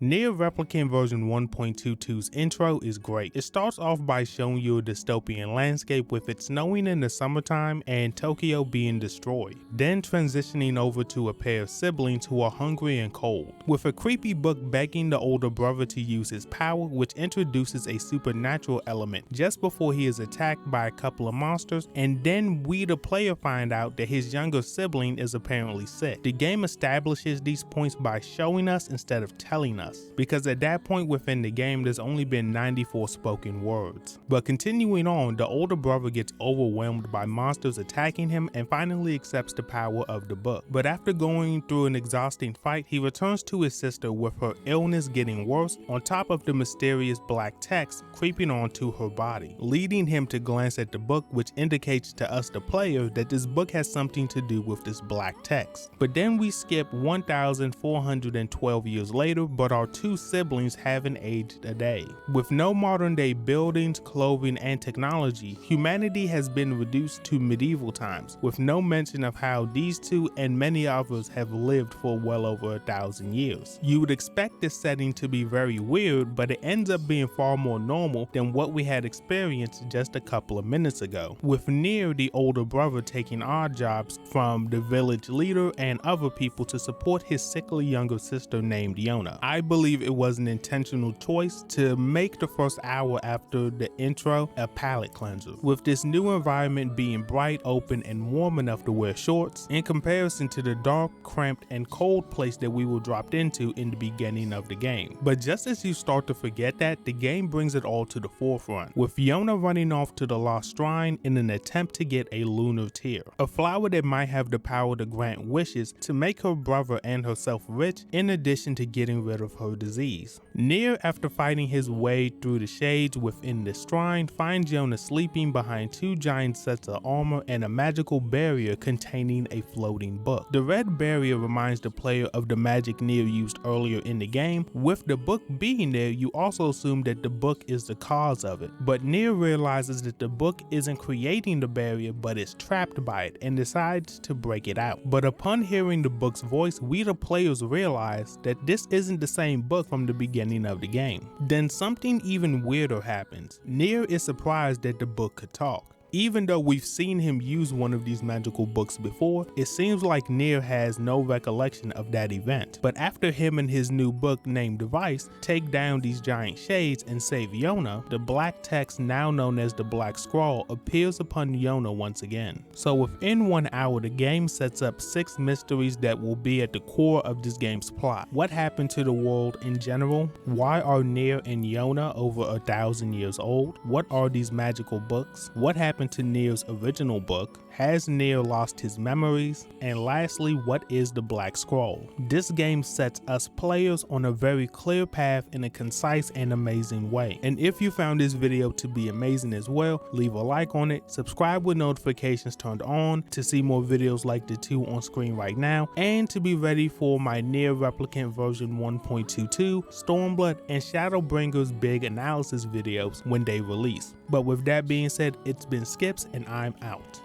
NieR Replicant version 1.22's intro is great. It starts off by showing you a dystopian landscape with it snowing in the summertime and Tokyo being destroyed, then transitioning over to a pair of siblings who are hungry and cold, with a creepy book begging the older brother to use his power, which introduces a supernatural element just before he is attacked by a couple of monsters, and then we the player find out that his younger sibling is apparently sick. The game establishes these points by showing us instead of telling us, because at that point within the game there's only been 94 spoken words. But continuing on, the older brother gets overwhelmed by monsters attacking him and finally accepts the power of the book. But after going through an exhausting fight, he returns to his sister with her illness getting worse on top of the mysterious black text creeping onto her body, leading him to glance at the book, which indicates to us the player that this book has something to do with this black text. But then we skip 1,412 years later, but our two siblings haven't aged a day. With no modern day buildings, clothing, and technology, humanity has been reduced to medieval times, with no mention of how these two and many others have lived for well over 1,000 years. You would expect this setting to be very weird, but it ends up being far more normal than what we had experienced just a couple of minutes ago, with NieR, the older brother, taking odd jobs from the village leader and other people to support his sickly younger sister named Yona. I believe it was an intentional choice to make the first hour after the intro a palate cleanser, with this new environment being bright, open, and warm enough to wear shorts in comparison to the dark, cramped, and cold place that we were dropped into in the beginning of the game. But just as you start to forget that, the game brings it all to the forefront, with Yona running off to the lost shrine in an attempt to get a lunar tear, a flower that might have the power to grant wishes to make her brother and herself rich, in addition to getting rid of her disease. NieR, after fighting his way through the shades within the shrine, finds Yona sleeping behind two giant sets of armor and a magical barrier containing a floating book. The red barrier reminds the player of the magic NieR used earlier in the game. With the book being there, you also assume that the book is the cause of it, but NieR realizes that the book isn't creating the barrier but is trapped by it and decides to break it out. But upon hearing the book's voice, we the players realize that this isn't the same book from the beginning of the game. Then something even weirder happens. NieR is surprised that the book could talk. Even though we've seen him use one of these magical books before, it seems like NieR has no recollection of that event. But after him and his new book named Device take down these giant shades and save Yona, the black text, now known as the Black Scroll, appears upon Yona once again. So within 1 hour, the game sets up 6 mysteries that will be at the core of this game's plot. What happened to the world in general? Why are NieR and Yona over 1,000 years old? What are these magical books? What happened to NieR's original book? Has NieR lost his memories? And lastly, what is the Black Scroll? This game sets us players on a very clear path in a concise and amazing way. And if you found this video to be amazing as well, leave a like on it, subscribe with notifications turned on to see more videos like the two on screen right now, and to be ready for my NieR Replicant version 1.22, Stormblood, and Shadowbringers big analysis videos when they release. But with that being said, it's been Skipx and I'm out.